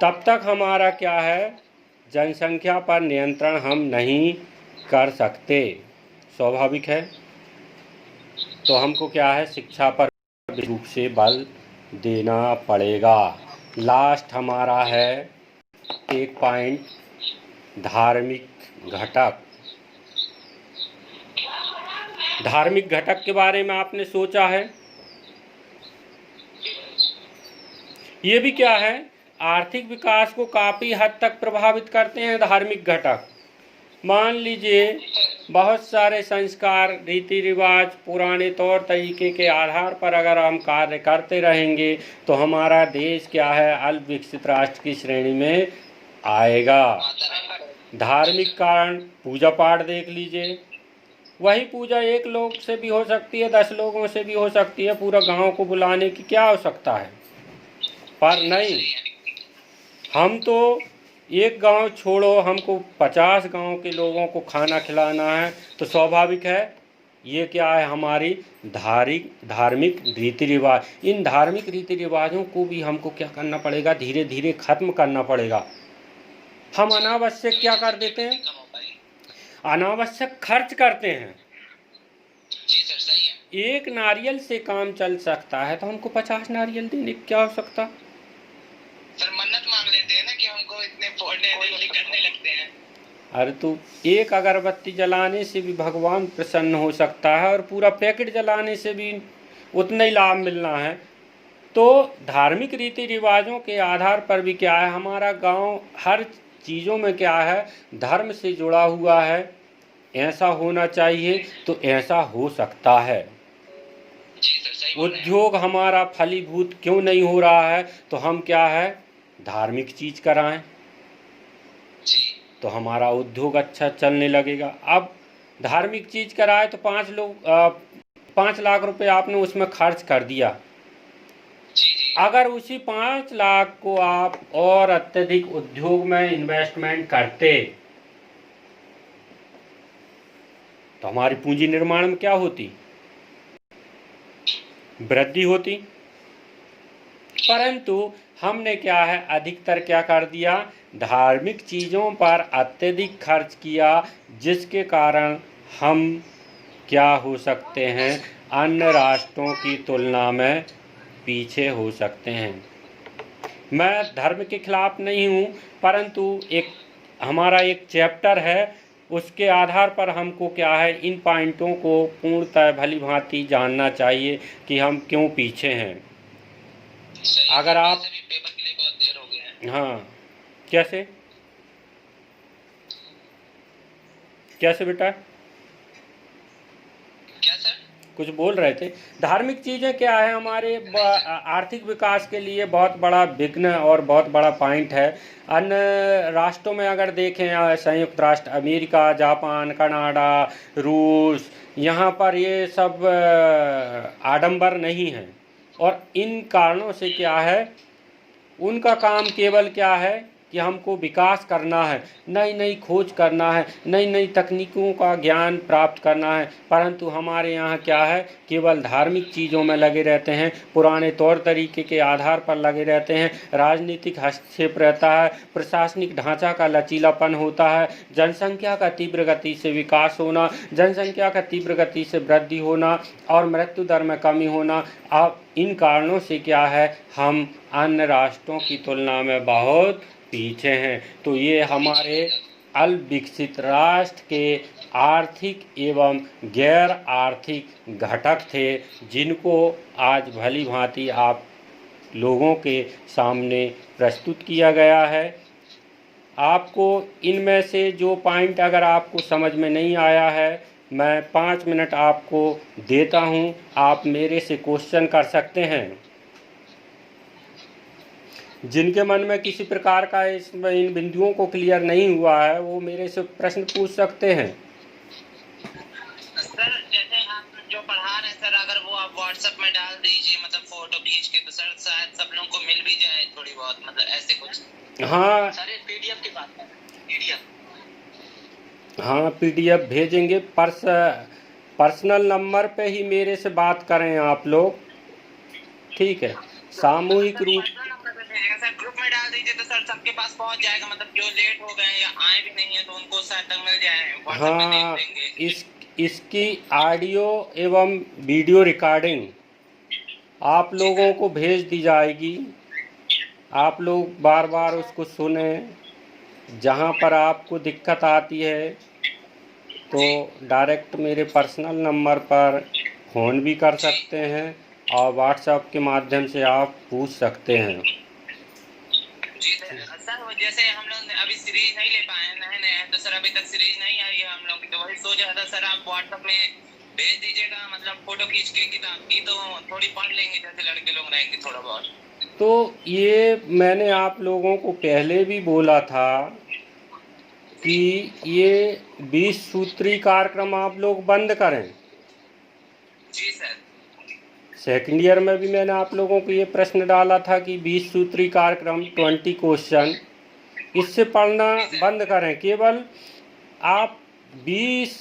तब तक हमारा क्या है, जनसंख्या पर नियंत्रण हम नहीं कर सकते, स्वाभाविक है। तो हमको क्या है, शिक्षा पर रूप से बल देना पड़ेगा। लास्ट हमारा है एक पॉइंट, धार्मिक घटक। धार्मिक घटक के बारे में आपने सोचा है? ये भी क्या है, आर्थिक विकास को काफ़ी हद तक प्रभावित करते हैं धार्मिक घटक। मान लीजिए बहुत सारे संस्कार, रीति रिवाज, पुराने तौर तरीके के आधार पर अगर हम कार्य करते रहेंगे तो हमारा देश क्या है, अल्प विकसित राष्ट्र की श्रेणी में आएगा। धार्मिक कारण, पूजा पाठ देख लीजिए, वही पूजा एक लोग से भी हो सकती है, 10 लोगों से भी हो सकती है, पूरा गांव को बुलाने की क्या आवश्यकता है। पर नहीं, हम तो एक गांव छोड़ो, हमको 50 गांव के लोगों को खाना खिलाना है, तो स्वाभाविक है ये क्या है, हमारी धार्मिक रीति रिवाज। इन धार्मिक रीति रिवाजों को भी हमको क्या करना पड़ेगा, धीरे धीरे खत्म करना पड़ेगा। हम अनावश्यक क्या कर देते हैं, अनावश्यक खर्च करते हैं। जी सर, सही है। एक नारियल से काम चल सकता है तो हमको 50 नारियल देने की क्या आवश्यकता। सर मन्नत मांग लेते हैं ना कि हमको इतने फोड़ने करने लगते हैं। अरे तो एक अगरबत्ती जलाने से भी भगवान प्रसन्न हो सकता है और पूरा पैकेट जलाने से भी उतना ही लाभ मिलना है। तो धार्मिक रीति रिवाजों के आधार पर भी क्या है, हमारा गांव हर चीज़ों में क्या है, धर्म से जुड़ा हुआ है। ऐसा होना चाहिए तो ऐसा हो सकता है। जी सर, सही बोल रहे हैं। उद्योग हमारा फलीभूत क्यों नहीं हो रहा है, तो हम क्या है, धार्मिक चीज कराएं जी। तो हमारा उद्योग अच्छा चलने लगेगा। अब धार्मिक चीज कराए तो 5 लाख रुपए आपने उसमें खर्च कर दिया। जी जी। अगर उसी 5 लाख को आप और अत्यधिक उद्योग में इन्वेस्टमेंट करते तो हमारी पूंजी निर्माण में क्या होती, वृद्धि होती। परंतु हमने क्या है, अधिकतर क्या कर दिया, धार्मिक चीज़ों पर अत्यधिक खर्च किया, जिसके कारण हम क्या हो सकते हैं, अन्य राष्ट्रों की तुलना में पीछे हो सकते हैं। मैं धर्म के खिलाफ नहीं हूँ, परंतु हमारा एक चैप्टर है, उसके आधार पर हमको क्या है, इन पॉइंटों को पूर्णतः भली भांति जानना चाहिए कि हम क्यों पीछे हैं। अगर आप पेपर के लिए बहुत देर हो गया है। हाँ, कैसे बेटा, क्या सर? कुछ बोल रहे थे। धार्मिक चीज़ें क्या है, हमारे आर्थिक विकास के लिए बहुत बड़ा विघ्न और बहुत बड़ा पॉइंट है। अन्य राष्ट्रों में अगर देखें, संयुक्त राष्ट्र अमेरिका, जापान, कनाडा, रूस, यहाँ पर ये सब आडंबर नहीं है। और इन कारणों से क्या है, उनका काम केवल क्या है कि हमको विकास करना है, नई नई खोज करना है, नई नई तकनीकों का ज्ञान प्राप्त करना है। परंतु हमारे यहाँ क्या है, केवल धार्मिक चीज़ों में लगे रहते हैं, पुराने तौर तरीके के आधार पर लगे रहते हैं, राजनीतिक हस्तक्षेप रहता है, प्रशासनिक ढांचा का लचीलापन होता है, जनसंख्या का तीव्र गति से विकास होना, जनसंख्या का तीव्र गति से वृद्धि होना और मृत्यु दर में कमी होना। अब इन कारणों से क्या है, हम अन्य राष्ट्रों की तुलना में बहुत पीछे हैं। तो ये हमारे अल्प विकसित राष्ट्र के आर्थिक एवं गैर आर्थिक घटक थे, जिनको आज भली भांति आप लोगों के सामने प्रस्तुत किया गया है। आपको इनमें से जो पॉइंट अगर आपको समझ में नहीं आया है, मैं 5 मिनट आपको देता हूं, आप मेरे से क्वेश्चन कर सकते हैं। जिनके मन में किसी प्रकार का इन बिंदुओं को क्लियर नहीं हुआ है, वो मेरे से प्रश्न पूछ सकते हैं। सर जैसे आप जो पढ़ा रहे हैं सर, अगर वो आप व्हाट्सएप में डाल दीजिए, मतलब फोटो खींच के, तो सर शायद सब लोगों को मिल भी जाए थोड़ी बहुत, मतलब ऐसे कुछ। हाँ सर ये पीडीएफ की बात है, पीडीएफ। हाँ, पीडीएफ भेजेंगे। पर्सनल नंबर पे ही मेरे से बात करें आप लोग, ठीक है। सामूहिक रूप भेजेंगे सर, ग्रुप में डाल दीजिए तो सर सबके पास पहुंच जाएगा, मतलब जो लेट हो गए या आए भी नहीं है तो उनको शायद तक मिल जाए, व्हाट्सएप पे हाँ, देख लेंगे। इसकी ऑडियो एवं वीडियो रिकॉर्डिंग आप जी लोगों सर। को भेज दी जाएगी। आप लोग बार बार उसको सुने। जहाँ पर आपको दिक्कत आती है तो जी डायरेक्ट मेरे पर्सनल नंबर पर फ़ोन भी कर जी सकते हैं और व्हाट्सएप के माध्यम से आप पूछ सकते हैं। जी सर। सर वो जैसे हम लोग अभी सीरीज नहीं ले पाए हैं, नए नए हैं, तो सर अभी तक सीरीज नहीं आई है हम लोग की, तो वही सोच रहा था सर आप व्हाट्सएप में भेज दीजिएगा, मतलब फोटो खींच के किताब की, तो थोड़ी पढ़ लेंगे जैसे लड़के लोग रहेंगे थोड़ा बहुत। तो ये मैंने आप लोगों को पहले भी बोला था कि जी ये 20 सूत्री कार्यक्रम आप लोग बंद करें। जी सर। सेकंड ईयर में भी मैंने आप लोगों को ये प्रश्न डाला था कि 20 सूत्री कार्यक्रम 20 क्वेश्चन इससे पढ़ना जी सर। बंद करें। केवल आप 20